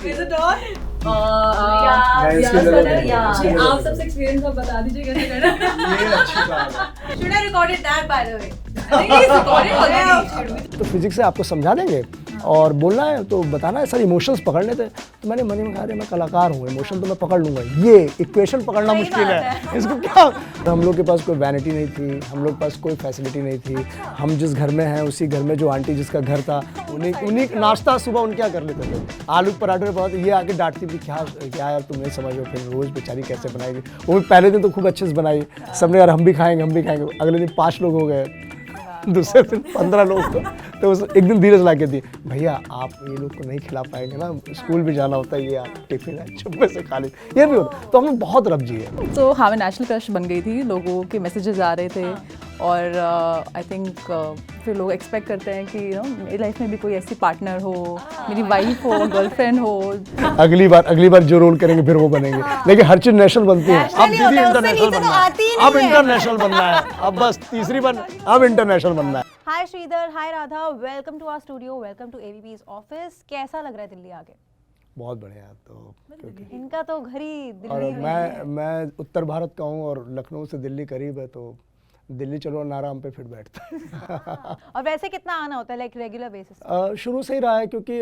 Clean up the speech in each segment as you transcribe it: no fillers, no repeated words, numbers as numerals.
Is it on? आप सबसे experience आप बता दीजिए कैसे करना। ये अच्छी बात है। Should I record it that by the way? नहीं recorded already. तो फिजिक्स से आपको समझा देंगे और बोलना है तो बताना है सर इमोशंस पकड़ने थे। तो मैंने मन में कहा अरे मैं कलाकार हूँ, इमोशन तो मैं पकड़ लूँगा, ये इक्वेशन पकड़ना सही मुश्किल बात है इसको क्या। तो हम लोग के पास कोई वैनिटी नहीं थी, हम लोग के पास कोई फैसिलिटी नहीं थी। हम जिस घर में हैं उसी घर में जो आंटी जिसका घर था उन्हीं नाश्ता सुबह उनके क्या कर लेते थे, आलू पराठे बहुत। ये आके डांटती थी क्या यार तुम नहीं समझ, फिर रोज़ बेचारी कैसे बनाएगी। वो भी पहले दिन तो खूब अच्छे से बनाई, सबने यार हम भी खाएंगे। अगले दिन 5 लोग हो गए, दूसरे दिन 15 लोग तो उस एक दिन धीरज ला के दी, भैया आप ये लोग को नहीं खिला पाएंगे ना, स्कूल भी जाना होता है, ये आप टिफिन है चुप्पे से खा लेते, ये भी होता। तो हमने बहुत रब जी है। तो हाँ मैं नेशनल क्रश बन गई थी, लोगों के मैसेजेस आ रहे थे और आई थिंक फिर लोग एक्सपेक्ट करते हैं कि मेरी लाइफ में भी कोई ऐसी पार्टनर हो, मेरी वाइफ हो, गर्लफ्रेंड हो। अगली बार जो रोल करेंगे फिर वो बनेंगे, लेकिन हर चीज नेशनल बनती है। अब दीदी इंटरनेशनल बनना है, अब इंटरनेशनल बनना है, अब बस तीसरी अब इंटरनेशनल बनना है। Hi Shridhar, hi Radha, welcome to our studio, welcome to ABP's office. कैसा लग रहा है दिल्ली आके? बहुत बढ़िया। तो क्योंकि इनका तो घर ही और दिल्ली में मैं उत्तर भारत का हूँ और लखनऊ से दिल्ली करीब है, तो दिल्ली चलो नारा हम पे फिट बैठता है। और वैसे कितना आना होता है लाइक रेगुलर बेसिस? शुरू से ही रहा है, क्योंकि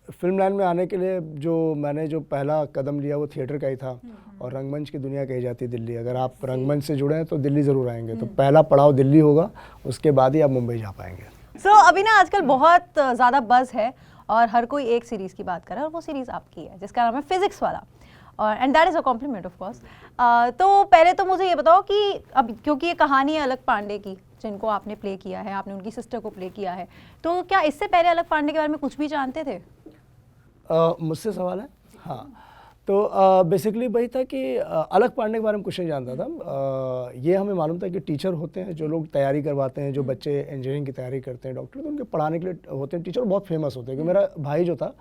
फिल्म लाइन में आने के लिए मैंने जो पहला कदम लिया वो थिएटर का ही था, और रंगमंच की दुनिया कही जाती है दिल्ली। अगर आप रंगमंच से जुड़े हैं तो दिल्ली ज़रूर आएंगे, तो पहला पड़ाव दिल्ली होगा, उसके बाद ही आप मुंबई जा पाएंगे। सो अभी ना आजकल बहुत ज़्यादा बज़ है और हर कोई एक सीरीज़ की बात कर रहा है, और वो सीरीज़ आपकी है जिसका नाम है फिजिक्स वाला, और and that is a compliment of course. तो पहले तो मुझे ये बताओ कि अब क्योंकि ये कहानी है अलक पांडे की, जिनको आपने प्ले किया है, आपने उनकी सिस्टर को प्ले किया है, तो क्या इससे पहले अलक पांडे के बारे में कुछ भी जानते थे? मुझसे सवाल है? हाँ, तो बेसिकली वही था कि अलक पांडे के बारे में कुछ नहीं जानता था। ये हमें मालूम था कि टीचर होते हैं जो लोग तैयारी करवाते हैं, जो बच्चे इंजीनियरिंग की तैयारी करते हैं, डॉक्टर, तो उनके पढ़ाने के लिए होते हैं टीचर, बहुत फेमस होते हैं। क्योंकि मेरा भाई जो था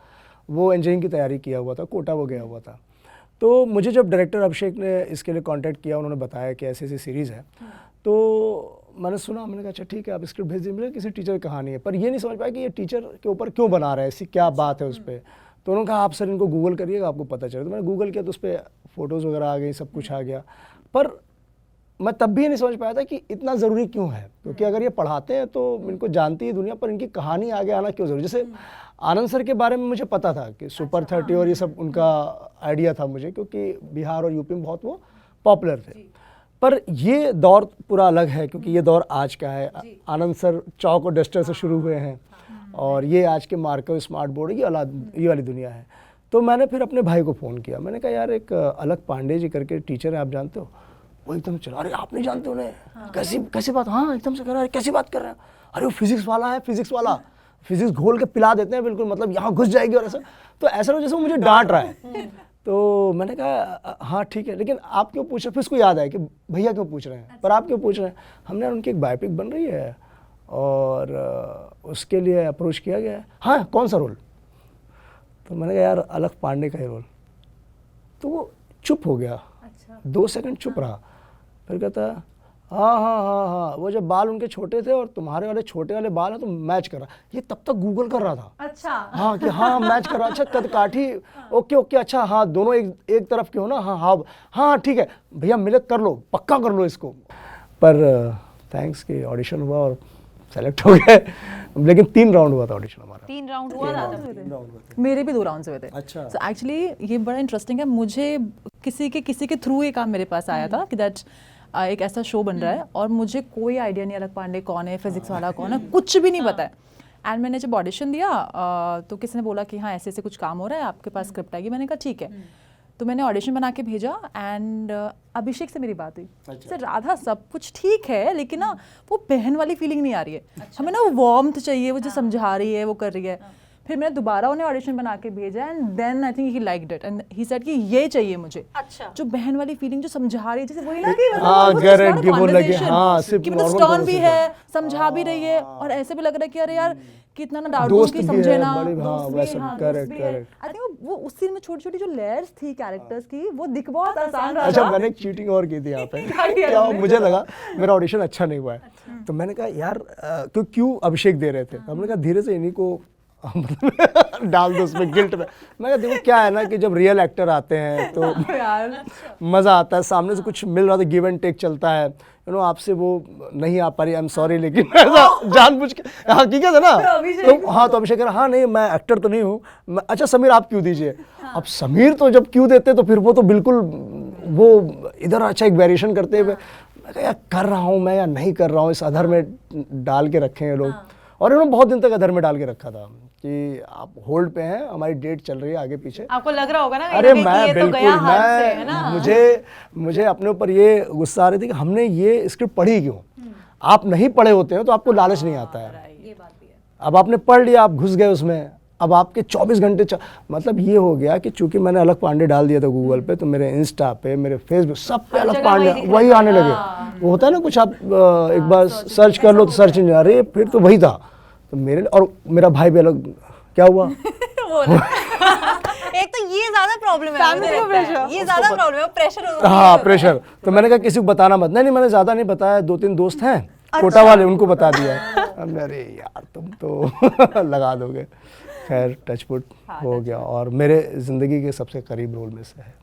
वो इंजीनियरिंग की तैयारी किया हुआ था, कोटा वो गया हुआ था। तो मुझे जब डायरेक्टर अभिषेक ने इसके लिए कॉन्टैक्ट किया, उन्होंने बताया कि ऐसी ऐसी सीरीज़ है, तो मैंने सुना, मैंने कहा अच्छा ठीक है आप स्क्रिप्ट भेज दीजिए, किसी टीचर की कहानी है, पर ये नहीं समझ पाया कि ये टीचर के ऊपर क्यों बना रहा है, ऐसी क्या बात है उस पर। तो उन्होंने कहा आप सर इनको गूगल करिएगा आपको पता चलेगा। तो मैंने गूगल किया तो उस पर फ़ोटोज़ वगैरह आ गई, सब कुछ आ गया, पर मैं तब भी नहीं समझ पाया था कि इतना ज़रूरी क्यों है, क्योंकि अगर ये पढ़ाते हैं तो इनको जानती है दुनिया, पर इनकी कहानी आगे आना क्यों ज़रूरी। जैसे आनंद सर के बारे में मुझे पता था कि सुपर 30 और ये सब उनका आइडिया था मुझे, क्योंकि बिहार और यूपी में बहुत वो पॉपुलर थे, पर ये दौर पूरा अलग है, क्योंकि ये दौर आज का है। आनंद सर चौक और डस्टर से शुरू हुए हैं, और ये आज के मार्कर स्मार्ट बोर्ड, ये वाली दुनिया है। तो मैंने फिर अपने भाई को फ़ोन किया, मैंने कहा यार एक अलक पांडे जी करके टीचर है, आप जानते हो? वो एकदम चला, अरे आप नहीं जानते उन्हें? कैसी बात? हाँ एकदम से कह रहा है, कैसी बात कर रहे हैं? अरे वो फिजिक्स वाला है, फिजिक्स घोल के पिला देते हैं बिल्कुल, मतलब यहाँ घुस जाएगी, और ऐसा। तो ऐसा हो जैसे वो मुझे डांट रहा है। तो मैंने कहा हाँ ठीक है, लेकिन आप क्यों पूछ रहे हैं? फिर उसको याद आया कि भैया क्यों पूछ रहे हैं, पर आप क्यों पूछ रहे हैं? हमने उनकी एक बायोपिक बन रही है और उसके लिए अप्रोच किया गया है। हाँ कौन सा रोल? तो मैंने कहा यार अलक पांडे का ही रोल। तो वो चुप हो गया, 2 सेकंड चुप रहा, फिर कहता हाँ, वो जब बाल उनके छोटे थे और तुम्हारे वाले छोटे वाले बाल हैं तो मैच कर रहा। ये तब तक गूगल कर रहा था। अच्छा हाँ कि हाँ मैच कर रहा, अच्छा कद काठी, ओके अच्छा, हाँ दोनों एक तरफ के हो ना, हाँ ठीक है भैया मिले कर लो, पक्का कर लो इसको। पर थैंक्स कि ऑडिशन हुआ और सेलेक्ट हो गए, लेकिन 3 राउंड हुआ था ऑडिशन हमारा। 3 राउंड हुआ था? मेरे भी 2 राउंड्स हुए थे। अच्छा। सो एक्चुअली ये बड़ा इंटरेस्टिंग है, मुझे किसी के थ्रू ये काम मेरे पास आया था कि दैट एक ऐसा शो बन रहा है, और मुझे कोई आइडिया नहीं अलक पांडे कौन है, फिजिक्स वाला कौन है, कुछ भी नहीं पता है। एंड मैंने जब ऑडिशन दिया तो किसी ने बोला कि हाँ ऐसे कुछ काम हो रहा है, आपके पास स्क्रिप्ट आएगी। मैंने कहा ठीक है। तो मैंने ऑडिशन बना के भेजा, एंड अभिषेक से मेरी बात हुई। सर राधा सब कुछ ठीक है, लेकिन ना वो बहन वाली फीलिंग नहीं आ रही है, हमें ना वो वार्मथ चाहिए, वो जो समझा रही है वो कर रही है। फिर मैंने दोबारा उन्हें ऑडिशन बना के भेजा, and then I think he liked it, and he said कि ये चाहिए मुझे। अच्छा। जो बहन वाली फीलिंग जो समझा रही है, जैसे वही ना कि मतलब टर्न भी है, समझा भी रही है, और ऐसे भी लग रहा है कि अरे यार कितना ना डाउट की समझे ना, करेक्ट। आई थिंक वो उस सीन में छोटी-छोटी जो लेयर्स थी कैरेक्टर्स की, वो दिख बहुत आसान रहा। अच्छा मैंने एक चीटिंग और की थी यहाँ पे। क्या मुझे लगा मेरा ऑडिशन अच्छा नहीं हुआ है, तो मैंने कहा यार क्यों अभिषेक दे रहे थे, तो हमने कहा धीरे से इन्हीं को मतलब डाल दो उसमें गिल्ट में। मैं कहा देखो क्या है ना कि जब रियल एक्टर आते हैं तो मज़ा आता है, सामने से कुछ मिल रहा था, गिव एंड टेक चलता है, यू नो, आपसे वो नहीं आ पा रही, आई एम सॉरी, लेकिन ऐसा जानबूझ के हकीकत है ना। तो हाँ, तो अभिषेक कह रहा हाँ नहीं मैं एक्टर तो नहीं हूँ, अच्छा समीर आप क्यों दीजिए। अब समीर तो जब क्यों देते तो फिर वो तो बिल्कुल वो इधर अच्छा एक वेरिएशन करते हुए, मैं कहा यार कर रहा हूँ मैं या नहीं कर रहा हूँ, इस अधर में डाल के रखे हैं लोग। और इन्होंने बहुत दिन तक अधर में डाल के रखा था कि आप होल्ड पे हैं, हमारी डेट चल रही है आगे पीछे। आपको लग रहा होगा ना अरे कि मैं ये तो बिल्कुल, गया हाथ से, है ना? मुझे अपने ऊपर ये गुस्सा आ रही थी कि हमने ये स्क्रिप्ट पढ़ी क्यों। आप नहीं पढ़े होते हैं तो आपको लालच नहीं आता है। अब आपने पढ़ लिया, आप घुस गए उसमें, अब आपके 24 घंटे मतलब ये हो गया कि चूंकि मैंने अलग पांडे डाल दिया था गूगल पे, तो मेरे इंस्टा पे, मेरे फेसबुक, सब पे अलग पांडे वही आने लगे। वो होता है ना कुछ, आप एक बार सर्च कर लो तो सर्च इंजन, अरे फिर तो वही था। तो मेरे और मेरा भाई भी अलग, क्या हुआ एक तो ये ज्यादा प्रॉब्लम है, मुझे लगता है। ये ज्यादा प्रॉब्लम है, प्रेशर। हाँ प्रेशर। तो मैंने कहा किसी को बताना मत। नहीं मैंने ज्यादा नहीं बताया, 2-3 दोस्त हैं कोटा वाले, उनको बता दिया। अब अरे यार तुम तो लगा दोगे। खैर टचवुड हो गया और मेरे जिंदगी के सबसे करीब रोल में से है।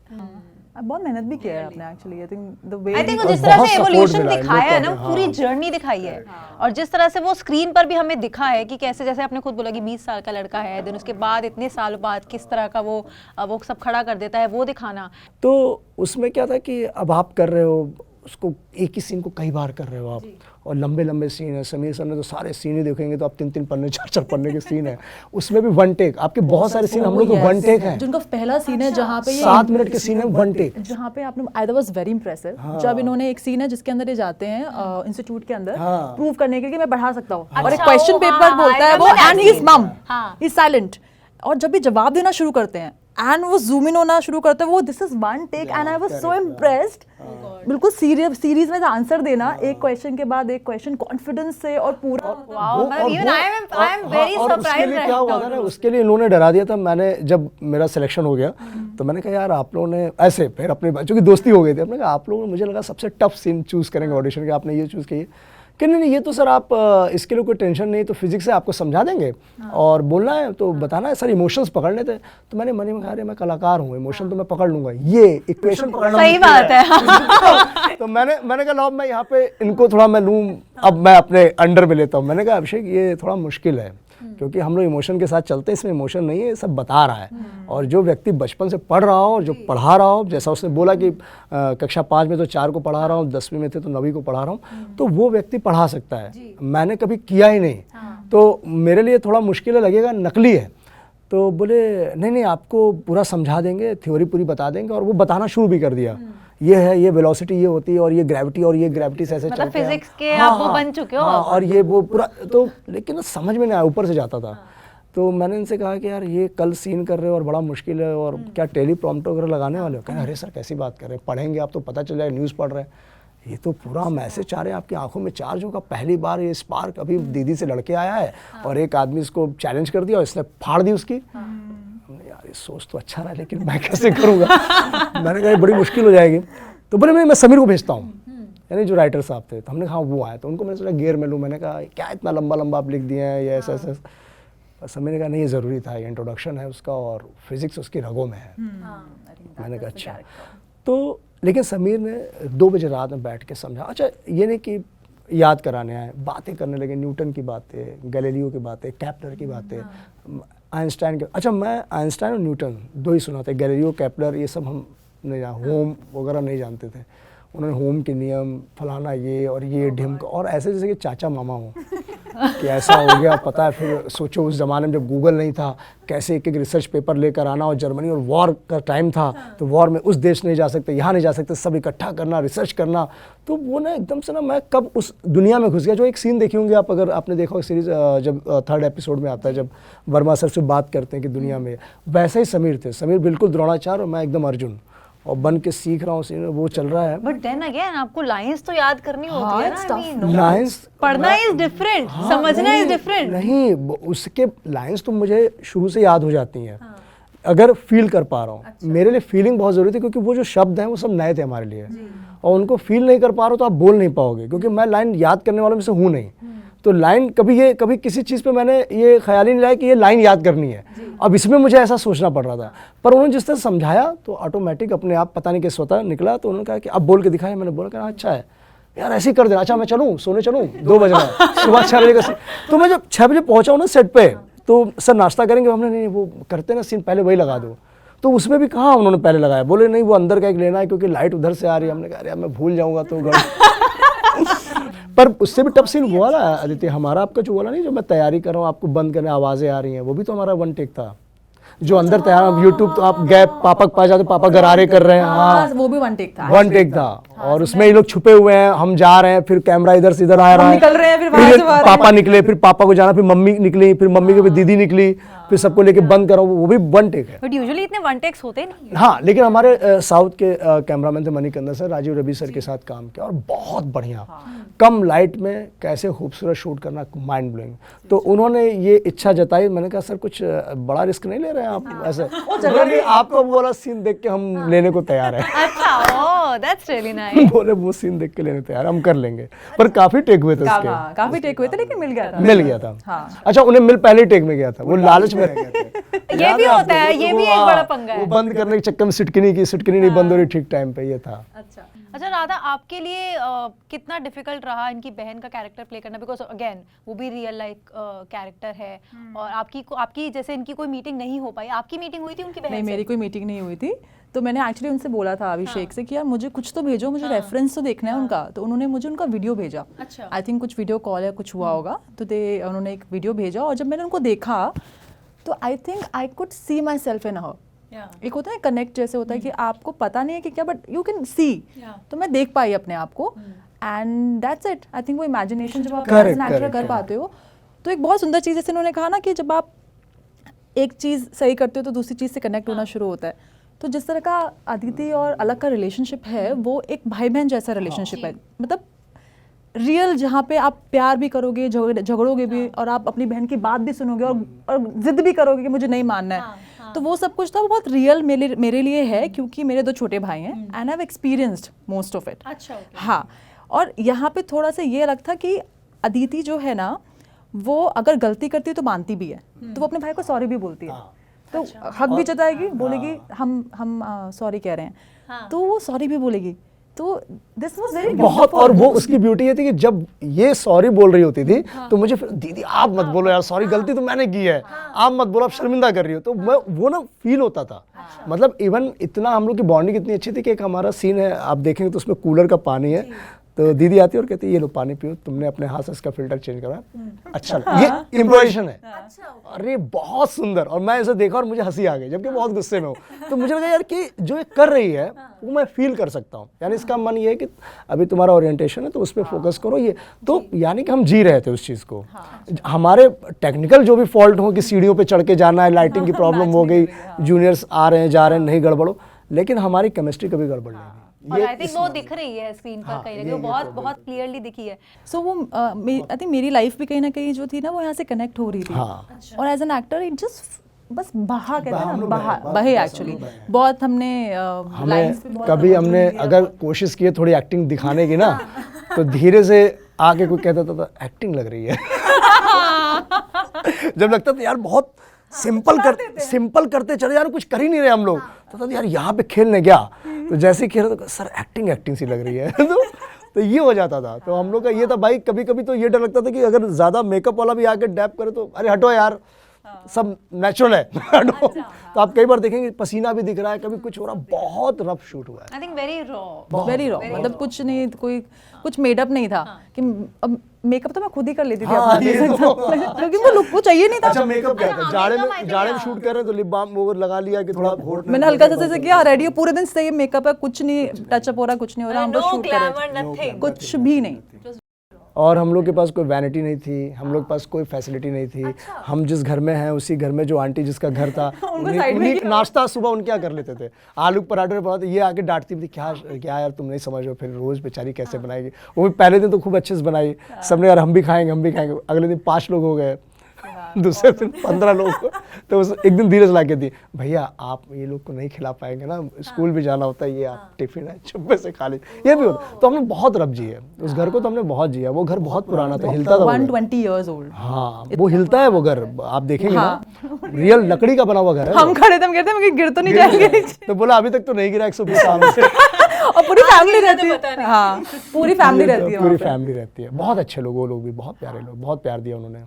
बहुत मेहनत भी किया है आपने actually. I think the way I think जिस तरह बहुत से support एवोल्यूशन मिला है, दिखाया है ना, लोग कहते हैं, पूरी हाँ। जर्नी दिखाई है। और जिस तरह से वो स्क्रीन पर भी हमें दिखा है कि कैसे, जैसे आपने खुद बोला कि 20 साल का लड़का है, देन उसके बाद इतने साल बाद किस तरह का वो सब खड़ा कर देता है, वो दिखाना। तो उसमें क्या था कि अब आप कर रहे हो उसको, एक ही सीन को कई बार कर रहे हो आप, और लंबे लंबे सीन है। समीर सर ने तो सारे सीन ही देखेंगे तो आप 3-3 पन्ने 4-4 पन्ने के सीन है, उसमें भी वन टेक। आपके बहुत सारे सीन हम लोग वन टेक हैं, जिनका पहला सीन है जहाँ पे 7 मिनट के सीन है वन टेक, जहाँ पे आपने आई वाज वेरी इंप्रेसिव जब इन्होंने एक सीन है जिसके अंदर ये जाते हैं इंस्टीट्यूट के अंदर हाँ। प्रूव करने के लिए कि मैं पढ़ा सकता हूँ, और एक अच्छा, क्वेश्चन वो, पेपर हाँ, बोलता है I वो, remember and that he is scene। मम, हाँ। He is silent. और जब भी जवाब देना शुरू करते हैं एंड वो जूम इन होना शुरू करते हैं, वो this is one take and I was so impressed. बिल्कुल सीरीज में आंसर देना, एक क्वेश्चन के बाद एक क्वेश्चन, कॉन्फिडेंस से, और पूरा वाओ, मतलब इवन आई एम वेरी और उसके सरप्राइज्ड लिए क्या हुआ था ना, उसके लिए इन्होंने डरा दिया था। मैंने जब मेरा सिलेक्शन हो गया तो मैंने कहा यार आप लोगों ने ऐसे, फिर अपने बच्चों की दोस्ती हो गई थी, अपने कहा आप लोगों ने, मुझे लगा सबसे टफ सीन चूज करेंगे ऑडिशन के, आपने ये चूज किया कि नहीं ये तो सर आप इसके लिए कोई टेंशन नहीं, तो फिजिक्स से आपको समझा देंगे और बोलना है तो बताना है, सर इमोशंस पकड़ने थे। तो मैंने मन में कहा अरे मैं कलाकार हूँ, इमोशन तो मैं पकड़ लूंगा, ये इक्वेशन पकड़ना सही बात है। तो मैंने कहा लो अब मैं यहाँ पे इनको थोड़ा मैं लूँ, अब मैं अपने अंडर में लेता हूँ। मैंने कहा अभिषेक ये थोड़ा मुश्किल है क्योंकि हम लोग इमोशन के साथ चलते हैं, इसमें इमोशन नहीं है, ये सब बता रहा है। और जो व्यक्ति बचपन से पढ़ रहा हो और जो पढ़ा रहा हो, जैसा उसने बोला कि कक्षा 5 में तो 4 को पढ़ा रहा हूँ, 10वीं में थे तो 9वीं को पढ़ा रहा हूँ, तो वो व्यक्ति पढ़ा सकता है। मैंने कभी किया ही नहीं, तो मेरे लिए थोड़ा मुश्किल लगेगा, नकली है। तो बोले नहीं आपको पूरा समझा देंगे, थ्योरी पूरी बता देंगे, और वो बताना शुरू भी कर दिया। ये है, ये वेलोसिटी ये होती है, और ये ग्रेविटी, और ये ग्रेविटी से ऐसे मतलब चलते हैं। फिजिक्स के आप वो बन चुके हो। हाँ, और ये वो पूरा, तो लेकिन समझ में नहीं आया, ऊपर से जाता था। तो मैंने इनसे कहा कि यार ये कल सीन कर रहे हो और बड़ा मुश्किल है, और क्या टेली प्रॉम्प्टर वगैरह लगाने वाले हो? कहना अरे सर कैसी बात कर रहे हैं, पढ़ेंगे आप तो पता चल जाएगा, न्यूज़ पढ़ रहे हैं। ये तो पूरा मैसेज चाह रहे हैं, आपकी आंखों में चार्ज होगा। पहली बार ये स्पार्क अभी दीदी से लड़के आया है और एक आदमी इसको चैलेंज कर दिया और इसने फाड़ दी उसकी। यार ये सोच तो अच्छा रहा, लेकिन मैं कैसे करूँगा? मैंने कहा बड़ी मुश्किल हो जाएगी। तो बोले मैं समीर को भेजता हूँ, यानी जो राइटर साहब थे। तो हमने कहा वो आए, तो उनको मैंने सोचा गियर में लूँ। मैंने कहा क्या इतना लंबा लंबा आप लिख दिए हैं, ये ऐसा ऐसा। समीर ने कहा नहीं ये ज़रूरी था, ये इंट्रोडक्शन है उसका और फिजिक्स उसकी रगों में है। मैंने कहा अच्छा। तो लेकिन समीर ने 2 बजे रात में बैठ के समझा। अच्छा ये नहीं कि याद कराने आए, बातें करने लगे, न्यूटन की बातें, गैलीलियो की बातें, केपलर की बातें, आइंस्टाइन के। अच्छा मैं आइंस्टाइन और न्यूटन 2 ही सुना था, गैलीलियो केपलर ये सब हम नहीं जान, होम वगैरह नहीं जानते थे। उन्होंने होम के नियम, फलाना ये और ये ढिमक, और ऐसे जैसे कि चाचा मामा हो कि ऐसा हो गया पता है। फिर सोचो उस ज़माने में जब गूगल नहीं था, कैसे एक रिसर्च पेपर लेकर आना, और जर्मनी और वॉर का टाइम था, तो वॉर में उस देश नहीं जा सकते, यहाँ नहीं जा सकते, सब इकट्ठा करना, रिसर्च करना। तो वो ना एकदम से ना मैं कब उस दुनिया में घुस गया। जो एक सीन देखी होंगे आप, अगर आपने देखा हो सीरीज, जब 3rd एपिसोड में आता है, जब वर्मा सर से बात करते हैं कि दुनिया में, वैसे ही समीर थे। समीर बिल्कुल द्रोणाचार्य और मैं एकदम अर्जुन, और बन के सीख रहा हूँ, वो चल रहा है। बट देन अगेन आपको लाइंस तो याद करनी होती है ना। I mean, लाइंस पढ़ना इज डिफरेंट, समझना इज डिफरेंट। नहीं उसके लाइंस तो मुझे शुरू से याद हो जाती हैं, अगर फील कर पा रहा हूँ। मेरे लिए फीलिंग बहुत ज़रूरी थी, क्योंकि वो जो शब्द हैं वो सब नए थे हमारे लिए, और उनको फील नहीं कर पा रहा हूँ तो आप बोल नहीं पाओगे, क्योंकि मैं लाइन याद करने वालों में से हूँ नहीं। तो लाइन कभी किसी चीज़ पे मैंने ये ख्याल ही नहीं लाया कि ये लाइन याद करनी है। अब इसमें मुझे ऐसा सोचना पड़ रहा था, पर उन्होंने जिस तरह समझाया तो ऑटोमेटिक अपने आप पता नहीं कैसे होता निकला। तो उन्होंने कहा कि अब बोल के दिखाया। मैंने बोला कि अच्छा है यार, ऐसे ही कर देना। अच्छा मैं चलूँ, सोने चलूँ, 2 बज रहा है, सुबह 6 बजे का। तो मैं जब 6 बजे पहुँचा हूँ ना सेट पे, तो सर नाश्ता करेंगे। हमने नहीं, वो करते ना सीन, पहले वही लगा दो। तो उसमें भी कहाँ उन्होंने पहले लगाया, बोले नहीं वो अंदर का एक लेना है क्योंकि लाइट उधर से आ रही है। हमने कहा यार मैं भूल जाऊंगा तो पर उससे भी टफ सीन हुआ ना आदित्य, हमारा आपका जो बोला नहीं, जो मैं तैयारी कर रहा हूँ आपको बंद करने आवाज़ें आ रही हैं, वो भी तो हमारा 1 टेक था। जो अंदर तैयार यूट्यूब तो आप गैप पापा के पास जाते, पापा गरारे कर रहे हैं। हाँ वो भी 1 टेक था। 1 टेक था। और उसमें ये लोग छुपे हुए हैं, हम जा रहे हैं, फिर कैमरा इधर से इधर आ रहा है, निकल रहे हैं, फिर वहां से बाहर पापा निकले, फिर पापा को जाना, फिर मम्मी निकली, फिर मम्मी के फिर दीदी निकली, फिर सबको लेके बंद करो। वो भी 1 टेक है। बट यूजुअली इतने 1 टेक्स होते नहीं। हाँ, लेकिन हमारे साउथ के कैमरामैन थे मणिकंदन सर, राजीव रवि सर के साथ काम किया और बहुत बढ़िया, कम लाइट में कैसे खूबसूरत शूट करना, माइंड ब्लोइंग। तो उन्होंने ये इच्छा जताई। मैंने कहा सर कुछ बड़ा रिस्क नहीं ले रहे हैं आप ऐसे? बोले आपको वो वाला सीन देख के हम लेने को तैयार हैं। अच्छा, ओह दैट्स रियली नाइस। बोले वो सीन देख के लेने तैयार, हम कर लेंगे। पर काफी टेक हुए थे उसके, काफी टेक हुए थे, लेकिन मिल गया था। मिल गया था। हाँ। अच्छा, उन्हें मिल पहले टेक में गया था, वो लालच में रह गए थे। ये भी होता है, ये भी एक बड़ा पंगा है। वो बंद करने के चक्कर में सिटकिनी नहीं बंद हो रही ठीक टाइम पे, ये था। अच्छा राधा, आपके लिए कितना डिफिकल्ट रहा इनकी बहन का कैरेक्टर प्ले करना? बिकॉज अगेन वो भी रियल लाइफ कैरेक्टर है, और आपकी जैसे इनकी कोई मीटिंग नहीं हो पाई। आपकी मीटिंग हुई थी उनकी बहन नहीं, से? मेरी कोई मीटिंग नहीं हुई थी। तो मैंने एक्चुअली उनसे बोला था अभिषेक से कि यार मुझे कुछ तो भेजो, मुझे रेफरेंस तो देखना है उनका। तो उन्होंने मुझे उनका वीडियो भेजा। अच्छा। आई थिंक कुछ वीडियो कॉल या कुछ हुआ होगा, तो उन्होंने एक वीडियो भेजा, और जब मैंने उनको देखा तो I think I could see myself in her. एक होता है कनेक्ट, जैसे होता है कि आपको पता नहीं है कि क्या, बट यू कैन सी। तो मैं देख पाई अपने आप को, and that's it. I think वो इमेजिनेशन जब आप नेचुरल कर पाते हो, तो एक बहुत सुंदर चीज़, जैसे उन्होंने कहा ना कि जब आप एक चीज़ सही करते हो तो दूसरी चीज़ से कनेक्ट होना शुरू होता है। तो जिस तरह का अदिति और अलग का रिलेशनशिप है, वो एक भाई बहन जैसा रिलेशनशिप है। मतलब रियल, जहाँ पे आप प्यार भी करोगे, झगड़ोगे भी, और आप अपनी बहन की बात भी सुनोगे और जिद भी करोगे कि मुझे नहीं मानना है। तो वो सब कुछ था, वो बहुत रियल मेरे लिए है, क्योंकि मेरे 2 छोटे भाई हैं and I have experienced most of it. अच्छा, हाँ। और यहाँ पे थोड़ा सा ये अलग था कि अदिति जो है ना, वो अगर गलती करती है तो मानती भी है, तो वो अपने भाई को सॉरी भी बोलती है। तो हक भी जताएगी, बोलेगी हम सॉरी कह रहे हैं, तो वो सॉरी भी बोलेगी। तो दिस वाज वेरी बहुत। और वो उसकी ब्यूटी ये थी कि जब ये सॉरी बोल रही होती थी तो मुझे फिर दीदी आप मत बोलो यार, सॉरी गलती तो मैंने की है, आप मत बोलो, आप शर्मिंदा कर रही हो। तो मैं वो ना फील होता था। मतलब इवन इतना हम लोग की बॉन्डिंग इतनी अच्छी थी कि एक हमारा सीन है, आप देखेंगे तो उसमें कूलर का पानी है, तो दीदी आती है और कहती है ये लो पानी पियो, तुमने अपने हाथ से इसका फिल्टर चेंज करा, अच्छा ये इम्प्रोवाइजेशन है। अरे बहुत सुंदर। और मैं इसे देखा और मुझे हंसी आ गई, जबकि बहुत गुस्से में हूँ। तो मुझे लगा यार कि जो ये कर रही है वो मैं फील कर सकता हूँ। यानी इसका मन ये है कि अभी तुम्हारा ओरिएंटेशन है तो उस पर फोकस करो। ये तो यानी कि हम जी रहे थे उस चीज़ को। हमारे टेक्निकल जो भी फॉल्ट हो कि सीढ़ियों पे चढ़ के जाना है, लाइटिंग की प्रॉब्लम हो गई, जूनियर्स आ रहे हैं जा रहे हैं, नहीं गड़बड़ो, लेकिन हमारी केमिस्ट्री कभी गड़बड़ नहीं। और आई थिंक वो दिख रही है स्क्रीन पर, कहीं ना कहीं वो बहुत क्लियरली दिखी है। सो वो आई थिंक मेरी लाइफ भी कहीं ना कहीं जो थी ना, वो यहाँ से कनेक्ट हो रही थी। और as an actor it just बस बहा, कहते हैं ना, बहे एक्चुअली। बहुत हमने कभी हमने अगर कोशिश की है थोड़ी एक्टिंग दिखाने की ना, तो धीरे से आके कोई कहता था एक्टिंग लग रही है। जब लगता था यार बहुत सिंपल करते चले यार, कुछ कर ही नहीं रहे हम लोग, तो यार यहाँ पे खेलने गया, तो जैसे ही खेल रहे तो सर एक्टिंग सी लग रही है। तो ये हो जाता था। तो हम लोग का ये था भाई, कभी कभी तो ये डर लगता था कि अगर ज्यादा मेकअप वाला भी आके डैप करे तो अरे हटो यार, सब नेचुरल है, हटो। तो आप कई बार देखेंगे पसीना भी दिख रहा है, कभी कुछ हो रहा, बहुत रफ शूट हुआ है। आई थिंक वेरी रॉ, मतलब कुछ नहीं, कुछ मेडअप नहीं था कि अब मेकअप तो मैं खुद ही कर लेती थी अपना, क्योंकि वो लुक वो चाहिए नहीं था। अच्छा मेकअप क्या था, जाड़े में शूट कर रहे हैं तो लिप बाम वो लगा लिया कि थोड़ा होठ मैंने हल्का सा जैसे किया, रेडी हो पूरे दिन से मेकअप है, कुछ नहीं टचअप हो रहा, कुछ नहीं हो रहा, हम बस शूट कर रहे थे, कुछ भी नहीं। और हम लोग के पास कोई वैनिटी नहीं थी, हम लोग के पास कोई फैसिलिटी नहीं थी। अच्छा। हम जिस घर में हैं उसी घर में जो आंटी जिसका घर था उन्हीं नाश्ता सुबह उनके यहाँ कर लेते थे। आलू पराठे बनाते, ये आके डांटती थी क्या यार तुम नहीं समझ रहे, फिर रोज बेचारी कैसे बनाएगी। वो भी पहले दिन तो खूब अच्छे से बनाई, सबने यार हम भी खाएंगे। अगले दिन 5 लोग हो गए। दूसरे दिन 15 लोग को, तो उस एक दिन धीरज ला के दी, भैया आप ये लोग को नहीं खिला पाएंगे ना, स्कूल भी जाना होता है, ये आप टिफिन है चुप्पे से खा लीजिए, ये भी होता। तो हमने बहुत रब जी है उस घर को, तो हमने बहुत जिया। वो घर बहुत पुराना था, हिलता था वो घर। 120 years old। हाँ वो हिलता है वो घर, आप देखेंगे ना, रियल लकड़ी का बना हुआ घर है। हम खड़े थे, हम कहते हैं गिर तो नहीं जाएंगे। तो बोला अभी तक तो नहीं गिरा 120 साल से। और पूरी फैमिली रहती है, हाँ पूरी फैमिली रहती है, पूरी फैमिली रहती है। बहुत अच्छे लोग, वो लोग भी बहुत प्यारे लोग, बहुत प्यार दिया उन्होंने।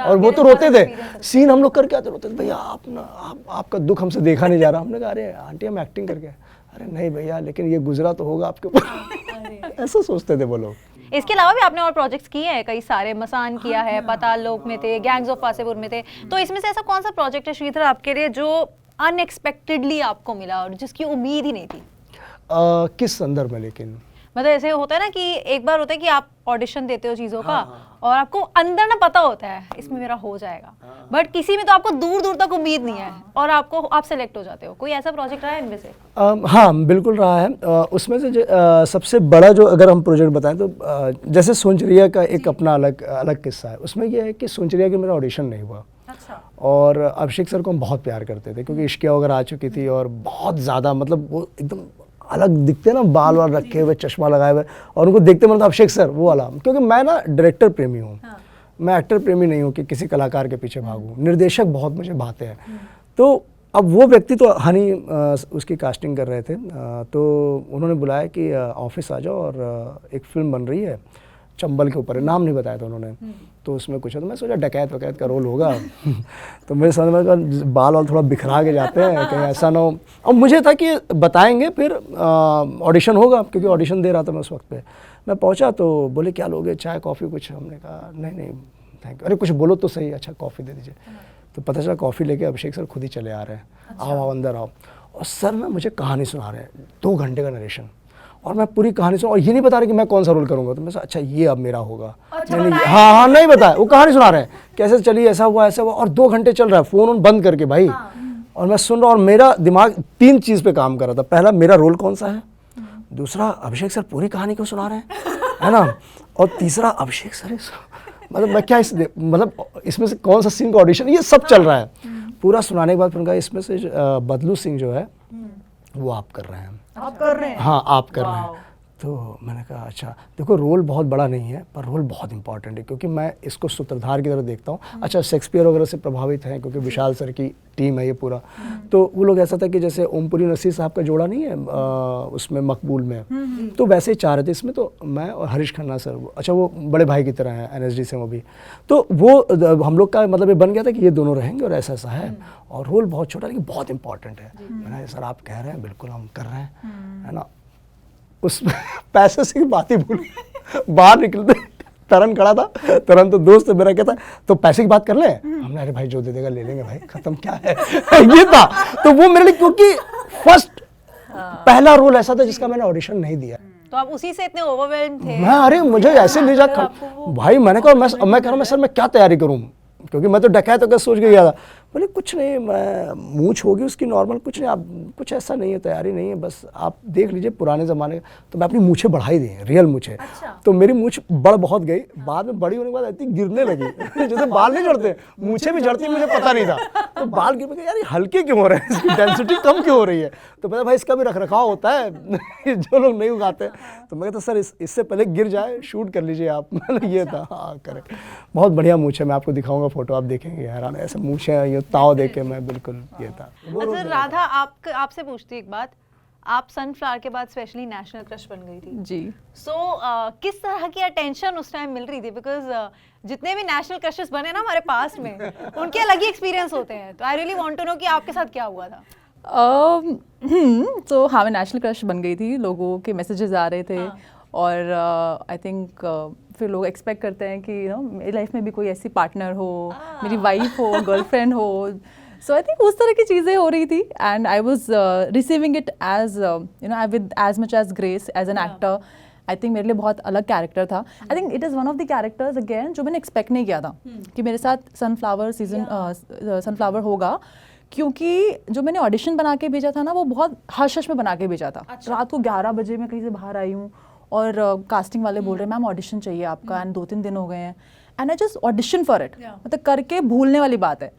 और वो तो रोते थे, सीन हम लोग करके आते रोते थे, भैया आप ना आपका दुख हमसे देखा नहीं जा रहा। हमने कहा अरे आंटी हम एक्टिंग करके, अरे नहीं भैया लेकिन ये गुजरा तो होगा आपके ऊपर। ऐसा सोचते थे वो लोग। इसके अलावा भी आपने और प्रोजेक्ट्स किए हैं कई सारे, मसान किया है, पाताल लोक में थे, गैंग्स ऑफ वासेपुर में थे, तो इसमें से ऐसा कौन सा प्रोजेक्ट है श्रीधर आपके लिए जो अनएक्सपेक्टेडली आपको मिला और जिसकी उम्मीद ही नहीं थी? किस संदर्भ में? लेकिन मतलब ऐसे होता है ना कि एक बार होता है कि आप ऑडिशन देते हो चीज़ों का और आपको अंदर ना पता होता है इसमें मेरा हो जाएगा, बट किसी में तो आपको दूर दूर तक उम्मीद नहीं है और आप सेलेक्ट हो जाते हो। कोई ऐसा प्रोजेक्ट रहा है इनमें से? हाँ बिल्कुल रहा है। उसमें से सबसे बड़ा जो अगर हम प्रोजेक्ट बताएं तो जैसे सोनचरिया का एक अपना अलग किस्सा है। उसमें यह है कि सोनचरिया के मेरा ऑडिशन नहीं हुआ। अच्छा। और अभिषेक सर को हम बहुत प्यार करते थे क्योंकि इश्किया वगैरह आ चुकी थी और बहुत ज़्यादा मतलब वो एकदम अलग दिखते ना, बाल वाल रखे हुए, चश्मा लगाए हुए, और उनको देखते मतलब अभिषेक सर वो वाला। क्योंकि मैं ना डायरेक्टर प्रेमी हूँ, मैं एक्टर प्रेमी नहीं हूँ कि किसी कलाकार के पीछे भागूँ। निर्देशक बहुत मुझे भाते हैं। तो अब वो व्यक्ति तो हनी उसकी कास्टिंग कर रहे थे, तो उन्होंने बुलाया कि ऑफिस आ जाओ और एक फिल्म बन रही है चंबल के ऊपर, नाम नहीं बताया था उन्होंने। तो उसमें कुछ है, तो मैं सोचा डकैत वकैत का रोल होगा। तो मेरे समझ में बाल वाल थोड़ा बिखरा के जाते हैं, कहीं ऐसा ना हो। और मुझे था कि बताएंगे फिर ऑडिशन होगा, क्योंकि ऑडिशन दे रहा था मैं उस वक्त पे। मैं पहुंचा तो बोले क्या लोगे, चाय कॉफ़ी कुछ? हमने कहा नहीं थैंक यू। अरे कुछ बोलो तो सही, अच्छा कॉफ़ी दे दीजिए। तो पता चला कॉफ़ी लेके अभिषेक सर खुद ही चले आ रहे हैं। आओ अंदर आओ। और सर ना मुझे कहानी सुना रहे हैं, 2 घंटे का नरेशन, और मैं पूरी कहानी सुन, और ये नहीं बता रहे कि मैं कौन सा रोल करूंगा। तो मैं अच्छा ये अब मेरा होगा। अच्छा, नहीं हाँ नहीं बताया, वो कहानी सुना रहे हैं कैसे चलिए, ऐसा हुआ ऐसा हुआ, और 2 घंटे चल रहा है, फोन बंद करके भाई। और मैं सुन रहा हूँ और मेरा दिमाग 3 चीज़ पे काम कर रहा था। पहला, मेरा रोल कौन सा है, दूसरा अभिषेक सर पूरी कहानी को सुना रहे हैं, है ना, और तीसरा अभिषेक सर मतलब मैं क्या मतलब इसमें से कौन सा सीन का ऑडिशन, ये सब चल रहा है। पूरा सुनाने के बाद फिर उनका इसमें से बदलू सिंह जो है वो आप कर रहे हैं। आप कर रहे हैं? हाँ आप कर रहे हैं। तो मैंने कहा अच्छा, देखो रोल बहुत बड़ा नहीं है पर रोल बहुत इंपॉर्टेंट है, क्योंकि मैं इसको सूत्रधार की तरह देखता हूँ। अच्छा शेक्सपियर वगैरह से प्रभावित हैं क्योंकि विशाल सर की टीम है ये पूरा। तो वो लोग ऐसा था कि जैसे ओमपुरी नसीर साहब का जोड़ा नहीं है उसमें मकबूल में, तो वैसे ही चाह रहे थे इसमें। तो मैं और हरीश खन्ना सर, अच्छा वो बड़े भाई की तरह हैं NSD से वो भी। तो वो हम लोग का मतलब ये बन गया था कि ये दोनों रहेंगे और ऐसा ऐसा है, और रोल बहुत छोटा लेकिन बहुत इंपॉर्टेंट है। मैंने सर आप कह रहे हैं बिल्कुल हम कर रहे हैं, है ना। उस पैसे से बात ही भूल, बाहर निकलते तरन खड़ा था, तरन तो दोस्त मेरा कहता तो पैसे की बात कर ले। हमने अरे भाई जो दे देगा ले लेंगे भाई, खत्म क्या है। ये था। तो वो मेरे लिए, क्योंकि फर्स्ट पहला रोल ऐसा था जिसका मैंने ऑडिशन नहीं दिया। तो आप उसी से इतने ओवरवेल्म थे? मैं अरे मुझे ऐसे ले जा भाई, मैंने कहा मैं कह रहा हूँ सर मैं क्या तैयारी करूँ, क्योंकि मैं तो डकैत होकर सोच के गया था। बोले कुछ नहीं, मैं मूंछ होगी उसकी नॉर्मल, कुछ नहीं, आप कुछ ऐसा नहीं है, तैयारी नहीं है, बस आप देख लीजिए पुराने ज़माने का। तो मैं अपनी मूछें बढ़ाई दी, रियल मूछें। अच्छा। तो मेरी मूछ बढ़ बहुत गई, बाद में बड़ी होने के बाद ऐसी गिरने लगी। जैसे बाल नहीं झड़ते, मूछें भी झड़ती, मुझे पता नहीं था। तो बाल गिर गए, यार ये हल्के क्यों हो रहे हैं, इसकी डेंसिटी कम क्यों हो रही है। तो पता भाई इसका भी रख रखाव होता है, जो लोग नहीं उगाते। तो मैं कहता सर इससे पहले गिर जाए शूट कर लीजिए आप। मतलब ये था। हाँ करेक्ट, बहुत बढ़िया मूछ है, मैं आपको दिखाऊंगा फोटो, आप देखेंगे हैरान, ऐसे मूछें ये ताव देखे मैं बिल्कुल ये था। अच्छा राधा, आपसे पूछती एक बात, आप सनफ्लावर के बाद स्पेशली नेशनल क्रश बन गई थी जी। सो किस तरह की अटेंशन उस टाइम मिल रही थी? बिकॉज जितने भी नेशनल क्रशेस बने ना हमारे पास में, उनके अलग ही एक्सपीरियंस होते हैं। तो I really want to know कि आपके साथ क्या हुआ था। तो हाँ मैं नेशनल क्रश बन गई थी, लोगों के मैसेजेस आ रहे थे। और आई थिंक फिर लोग एक्सपेक्ट करते हैं कि मेरी लाइफ में भी कोई ऐसी पार्टनर हो, मेरी वाइफ हो, गर्लफ्रेंड हो। सो आई थिंक उस तरह की चीज़ें हो रही थी, and I was receiving it as with as much as grace as an actor. I think मेरे लिए बहुत अलग कैरेक्टर था। I think it is one of the characters again जो मैंने एक्सपेक्ट नहीं किया था कि मेरे साथ सनफ्लावर होगा, क्योंकि जो मैंने ऑडिशन बना के भेजा था ना वो बहुत हश में बना के भेजा था। रात को 11 बजे मैं कहीं से बाहर आई हूँ और कास्टिंग वाले बोल रहे हैं मैम ऑडिशन चाहिए आपका, एंड 2-3 दिन हो गए हैं। And I just audition for it, मतलब करके भूलने वाली बात है।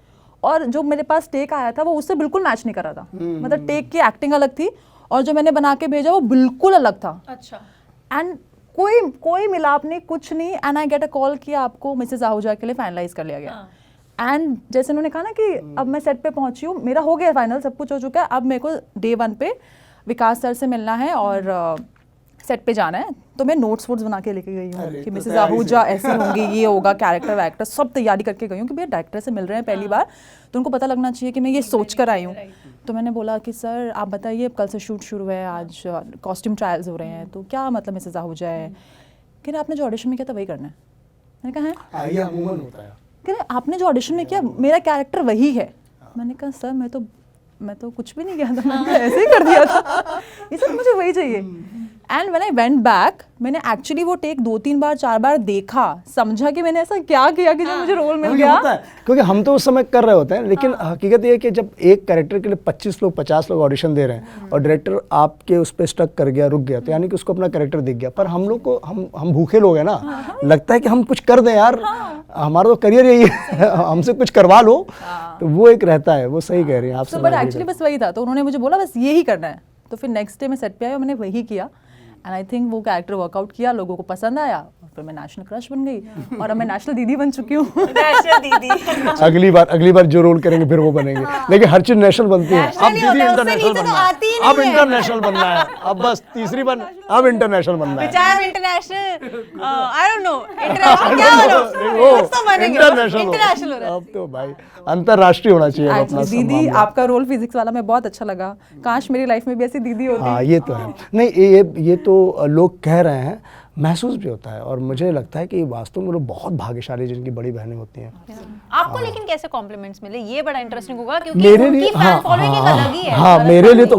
और जो मेरे पास टेक आया था वो उससे बिल्कुल मैच नहीं कर रहा था, मतलब टेक की एक्टिंग अलग थी और जो मैंने बना के भेजा वो बिल्कुल अलग था। अच्छा। एंड कोई मिलाप नहीं, कुछ नहीं। And I get a call कि आपको मिसेस आहूजा के लिए फाइनलाइज कर लिया गया। एंड जैसे उन्होंने कहा ना कि अब मैं सेट पे पहुंची हूँ, मेरा हो गया फाइनल, सब कुछ हो चुका है, अब मेरे को डे 1 पे विकास सर से मिलना है और सेट पे जाना है। तो मैं नोट्स वोट्स बना के लेके गई हूँ कि मिसेस आहूजा ऐसी होंगी, ये होगा, कैरेक्टर वैक्टर सब तैयारी करके गई हूँ कि भैया डायरेक्टर से मिल रहे हैं पहली बार, तो उनको पता लगना चाहिए कि मैं ये सोच कर आई हूँ। तो मैंने बोला कि सर आप बताइए, कल से शूट शुरू है, आज कॉस्ट्यूम ट्रायल्स हो रहे हैं, तो क्या मतलब मिसेस आहूजा है? कि ना आपने जो ऑडिशन में किया था वही करना है। मैंने कहा है, ये अमूमन होता है। कि आपने जो ऑडिशन में किया मेरा कैरेक्टर वही है। मैंने कहा सर मैं तो कुछ भी नहीं किया था, मैंने ऐसे ही कर दिया था, ये सब मुझे वही चाहिए। And when I went back, मैंने एक्चुअली वो टेक 2-3 बार 4 बार देखा, समझा कि मैंने ऐसा क्या किया कि जो मुझे रोल मिल गया। होता है, क्योंकि हम तो उस समय कर रहे होते हैं, लेकिन हकीकत ये है कि जब एक कैरेक्टर के लिए 25 लोग 50 लोग ऑडिशन दे रहे हैं और डायरेक्टर आपके उस पर स्टक कर गया, रुक गया, तो यानी कि उसको अपना कैरेक्टर दिख गया। पर हम लोग को हम भूखे लोग हैं ना, लगता है कि हम कुछ कर दें यार, हमारा तो करियर यही है, हमसे कुछ करवा लो, तो वो एक रहता है। वो सही कह रही हैं आप। बट एक्चुअली बस वही था, तो उन्होंने मुझे बोला बस यही करना है। तो फिर नेक्स्ट डे मैं सेट पे आई और मैंने वही किया एंड आई थिंक वो कैरेक्टर वर्कआउट किया, लोगों को पसंद आया और फिर मैं नेशनल क्रश बन गई और अब मैं नेशनल दीदी बन चुकी हूँ। नेशनल दीदी। अगली बार जो रोल करेंगे फिर वो बनेंगे, लेकिन हर चीज नेशनल बनती है। अब दीदी इंटरनेशनल बनना है, अब इंटरनेशनल बनना है, अब बस तीसरी अब इंटरनेशनल बनना है। चाहे international I don't know international क्या हो, कुछ तो बनेंगे, इंटरनेशनल हो रहा है। अब तो भाई अंतरराष्ट्रीय होना चाहिए अपना Actually, दीदी आपका रोल फिजिक्स वाला मैं बहुत अच्छा लगा, काश मेरी लाइफ में भी ऐसी दीदी होती। हाँ ये तो है। नहीं ये तो लोग कह रहे हैं, महसूस भी होता है, और मुझे लगता है कि वास्तव में लोग बहुत भाग्यशाली जिनकी बड़ी बहनें होती हैं। आपको लेकिन कैसे कॉम्प्लीमेंट्स मिले, ये बड़ा इंटरेस्टिंग होगा क्योंकि मेरे उनकी लिए फैन फॉलोइंग एक अलग ही है। हाँ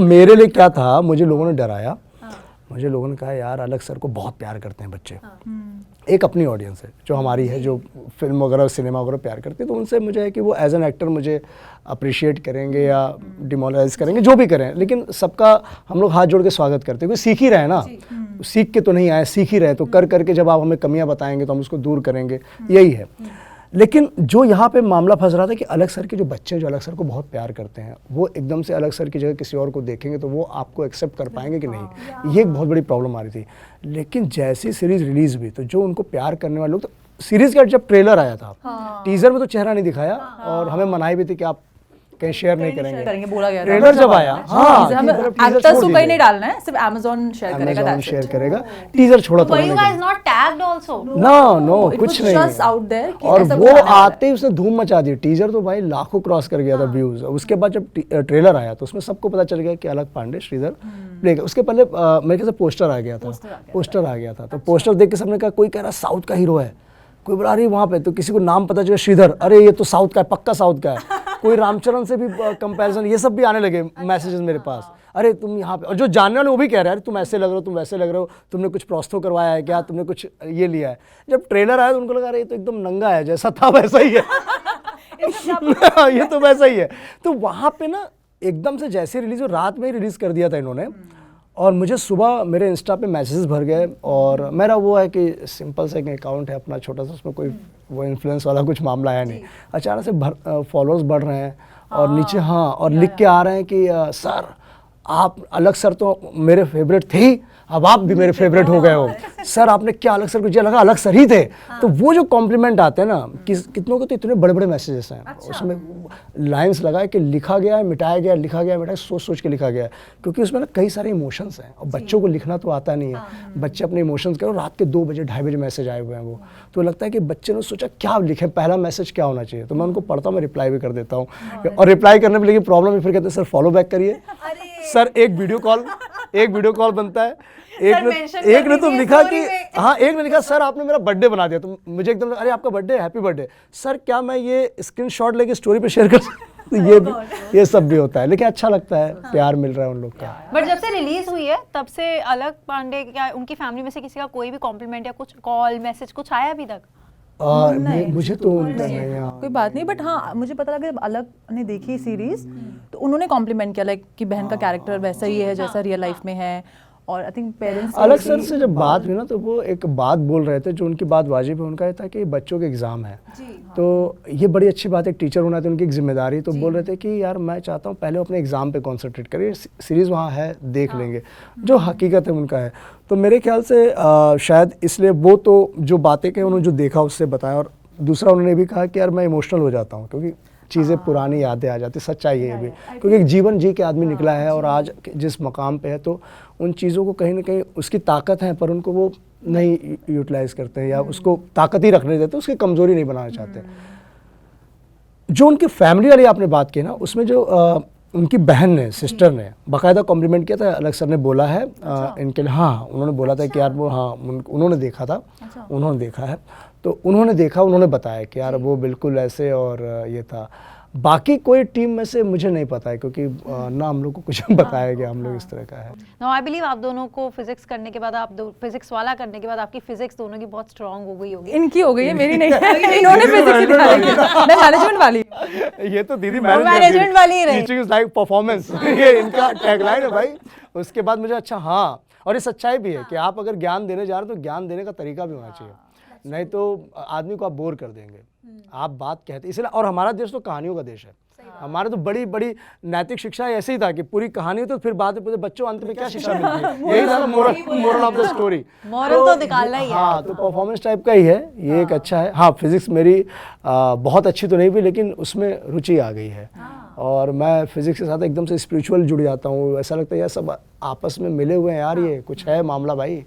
मेरे लिए क्या था, मुझे लोगों ने डराया, मुझे लोगों ने कहा यार अलग सर को बहुत प्यार करते हैं बच्चे। एक अपनी ऑडियंस है जो हमारी है, जो फिल्म वगैरह सिनेमा वगैरह प्यार करती है, तो उनसे मुझे है कि वो एज एन एक्टर मुझे अप्रिशिएट करेंगे या डिमोरलाइज करेंगे, जो भी करें, लेकिन सबका हम लोग हाथ जोड़ के स्वागत करते हैं, क्योंकि सीख ही रहे ना, सीख के तो नहीं आए, सीख ही रहे, तो कर करके जब आप हमें कमियां बताएंगे तो हम उसको दूर करेंगे, यही है। लेकिन जो यहाँ पे मामला फंस रहा था कि अलग सर के जो बच्चे हैं जो अलग सर को बहुत प्यार करते हैं, वो एकदम से अलग सर की जगह किसी और को देखेंगे तो वो आपको एक्सेप्ट कर पाएंगे कि नहीं, ये एक बहुत बड़ी प्रॉब्लम आ रही थी। लेकिन जैसी सीरीज रिलीज हुई तो जो उनको प्यार करने वाले लोग, तो सीरीज का जब ट्रेलर आया था, टीजर में तो चेहरा नहीं दिखाया और हमें मनाई भी थी कि आप कहीं शेयर नहीं करेंगे, बोला गया था। ट्रेलर जब आया, हाँ एक्टर्स को कहीं नहीं डालना है, सिर्फ Amazon शेयर करेगा, टीजर छोड़ा था Were you guys not tagged also? No कुछ नहीं, just out there कि और ऐसा वो कुछ आने वाला है। आते ही उसने धूम मचा दी। टीजर तो भाई लाखों क्रॉस कर गया था व्यूज। उसके बाद जब ट्रेलर आया तो उसमें सबको पता चल गया कि अलग पांडे श्रीधर प्ले। उसके पहले मेरे ख्याल से पोस्टर आ गया था, तो पोस्टर देख के सबने कहा कोई कह रहा साउथ का हीरो है, कोई बोला अरे वहाँ पे, तो किसी को नाम पता चला श्रीधर, अरे ये तो साउथ का है, पक्का साउथ का है, कोई रामचरण से भी कंपैरिजन, ये सब भी आने लगे मैसेजेस मेरे पास, अरे तुम यहाँ पे, और जो जानने वाले वो भी कह रहे हैं तुम ऐसे लग रहे हो, तुम वैसे लग रहे हो, तुमने कुछ प्रोस्थो करवाया है क्या, तुमने कुछ ये लिया है। जब ट्रेलर आया तो उनको लगा अरे ये तो एकदम नंगा है, जैसा था वैसा ही है ये तो वैसा ही है। तो वहाँ पे ना एकदम से जैसे रिलीज हो, रात में ही रिलीज कर दिया था इन्होंने, और मुझे सुबह मेरे इंस्टा पे मैसेजेस भर गए। और मेरा वो है कि सिंपल सा एक अकाउंट है अपना छोटा सा, उसमें कोई वो इन्फ्लुएंस वाला कुछ मामला है नहीं, अचानक से फॉलोअर्स बढ़ रहे हैं और नीचे और लिख के आ रहे हैं कि सर आप अलग सर तो मेरे फेवरेट थे ही, अब आप भी मेरे फेवरेट हो गए हो, सर आपने क्या अलग सर को जिया, लगा अलग सर ही थे। तो वो जो कॉम्प्लीमेंट आते हैं ना, कितनों को तो इतने बड़े बड़े मैसेजेस हैं। उसमें लाइंस लगा है कि लिखा गया है, मिटाया गया, लिखा गया मिटाया, सोच सोच के लिखा गया है, क्योंकि उसमें ना कई सारे इमोशंस हैं और बच्चों को लिखना तो आता नहीं है। बच्चे अपने इमोशंस करो, रात के 2 बजे 2:30 बजे मैसेज आए हुए हैं वो, तो लगता है कि बच्चे ने सोचा क्या लिखें, पहला मैसेज क्या होना चाहिए, तो मैं उनको पढ़ता हूँ, मैं रिप्लाई भी कर देता हूँ। और रिप्लाई करने में लेकिन प्रॉब्लम है, फिर कहते हैं सर फॉलो बैक करिए, सर एक वीडियो कॉल बनता है। एक ने तो लिखा कि एक ने लिखा सर आपने मेरा बर्थडे बना दिया, तो मुझे एकदम अरे आपका बर्थडे, हैप्पी बर्थडे सर, क्या मैं ये स्क्रीनशॉट लेके स्टोरी पे शेयर कर सकता हूं? तो ये सब भी होता है, लेकिन अच्छा लगता है, प्यार मिल रहा है उन लोग का। बट जब से रिलीज हुई है तब से अलग पांडे क्या उनकी फैमिली में से किसी का कोई भी कॉम्प्लीमेंट या कुछ कॉल मैसेज कुछ आया अभी तक? मुझे तो उनका नहीं, कोई बात नहीं, बट हाँ मुझे पता लगा जब अलग ने देखी सीरीज तो उन्होंने कॉम्प्लीमेंट किया, लाइक कि बहन का कैरेक्टर वैसा ही है जैसा रियल लाइफ में है, और आई थिंक पेरेंट्स अलग सर से जब बात हुई ना तो वो एक बात बोल रहे थे जो उनकी बात वाजिब है। उनका ये था कि बच्चों के एग्ज़ाम है तो ये बड़ी अच्छी बात है, एक टीचर होना तो उनकी एक जिम्मेदारी। तो बोल रहे थे कि यार मैं चाहता हूँ पहले अपने एग्ज़ाम पे कॉन्सेंट्रेट करिए, सीरीज़ वहाँ है देख लेंगे, जो हकीकत है उनका है। तो मेरे ख्याल से शायद इसलिए वो तो जो बातें कही उन्होंने जो देखा उससे बताया, और दूसरा उन्होंने भी कहा कि यार मैं इमोशनल हो जाता हूँ क्योंकि चीज़ें पुरानी यादें आ जाती, सच्चाई है ये भी, क्योंकि एक जीवन जी के आदमी निकला है और आज जिस मकाम पे है तो उन चीज़ों को कहीं ना कहीं उसकी ताकत है पर उनको वो नहीं यूटिलाइज करते हैं या उसको ताकत ही रखने देते, उसकी कमज़ोरी नहीं बनाना चाहते। जो उनकी फैमिली वाली आपने बात की ना, उसमें जो उनकी बहन ने, सिस्टर ने बाकायदा कॉम्प्लीमेंट किया था, अलग सर ने बोला है इनके लिए। हाँ, उन्होंने बोला था कि यार वो, हाँ उन्होंने देखा था, उन्होंने देखा है, तो उन्होंने देखा, उन्होंने बताया कि यार वो बिल्कुल ऐसे और ये था। बाकी कोई टीम में से मुझे नहीं पता है क्योंकि ना हम लोग को कुछ बताया गया, हम लोग इस तरह का है। नो आई बिलीव आप दोनों को फिजिक्स करने के बाद, आप दो फिजिक्स वाला करने के बाद आपकी फिजिक्स दोनों की बहुत स्ट्रांग हो गई होगी। इनकी हो गई है, मेरी नहीं है। इन्होंने फिजिक्स निकाला, मैं मैनेजमेंट वाली हूँ। ये तो दीदी मैनेजमेंट वाली ही रही। टीचिंग इज लाइक परफॉर्मेंस, ये इनका टैगलाइन है भाई। उसके बाद मुझे अच्छा, हाँ, और ये सच्चाई भी है कि आप अगर ज्ञान देने जा रहे हो तो ज्ञान देने का तरीका भी होना चाहिए, नहीं तो आदमी को आप बोर कर देंगे। आप बात कहते, इसलिए, और हमारा देश तो कहानियों का देश है। हमारे तो बड़ी बड़ी नैतिक शिक्षा ऐसे ही था कि पूरी कहानी, तो फिर बाद में पूछे बच्चों अंत में क्या शिक्षा मिलती है, यही था ना moral of the story. Moral तो निकालना ही है। हाँ, तो परफॉर्मेंस टाइप का ही है ये, एक अच्छा है। हाँ, फिजिक्स मेरी बहुत अच्छी तो नहीं भी, लेकिन उसमें रुचि आ गई है और मैं फिजिक्स के साथ एकदम से स्पिरिचुअल जुड़ जाता हूँ। ऐसा लगता है यार सब आपस में मिले हुए हैं यार, ये कुछ है मामला भाई,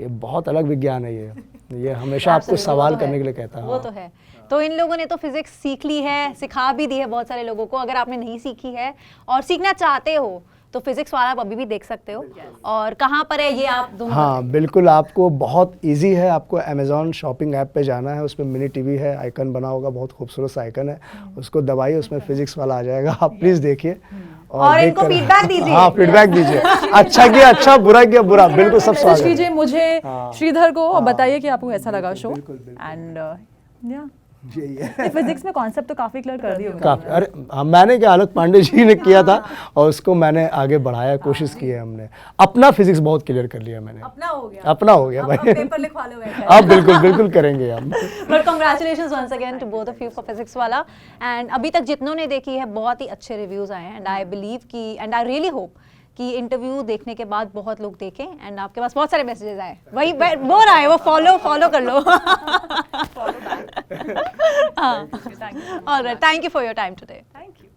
ये बहुत अलग विज्ञान है ये हमेशा आपको सवाल करने के लिए कहता है। वो तो है। तो इन लोगों ने तो फिजिक्स सीख ली है, सिखा भी दी है बहुत सारे लोगों को। अगर आपने नहीं सीखी है और सीखना चाहते हो तो फिजिक्स वाला आप अभी भी देख सकते हो। और कहाँ पर है ये आप दोनों? हाँ बिल्कुल, आपको बहुत इजी है। आपको अमेज़ॉन शॉपिंग ऐप पे जाना है, उसमें मिनी टीवी है, आइकन बना होगा, बहुत खूबसूरत सा आइकन है, उसको दबाइए, उसमें फिजिक्स वाला आ जाएगा। आप प्लीज़ देखिए और इनको फीडबैक दीजिए। हाँ, फीडबैक दीजिए, अच्छा किया अच्छा, बुरा किया बुरा, बिल्कुल सब स्वागत है। कीजिए मुझे, श्रीधर को, और बताइए कि आपको कैसा लगा शो। एंड या यही है। फिजिक्स में कॉन्सेप्ट तो काफी क्लियर कर दिए होंगे। काफी, अरे मैंने क्या, अलग पांडे जी ने किया था और उसको मैंने आगे बढ़ाया, कोशिश की है हमने। अपना फिजिक्स बहुत क्लियर कर लिया मैंने, अपना हो गया, अपना हो गया भाई। पेपर लिखवा लो बैठे। आप बिल्कुल बिल्कुल करेंगे हम। But congratulations once again to both of you for physics वाला। एंड अभी तक जितनों ने देखी है बहुत ही अच्छे रिव्यूज आए हैं, एंड आई बिलीव कि, एंड आई रियली होप कि इंटरव्यू देखने के बाद बहुत लोग देखें एंड आपके पास बहुत सारे मैसेजेस आए। वही बोल रहा है वो, फॉलो कर लो। Alright, thank you for your time today. Thank you.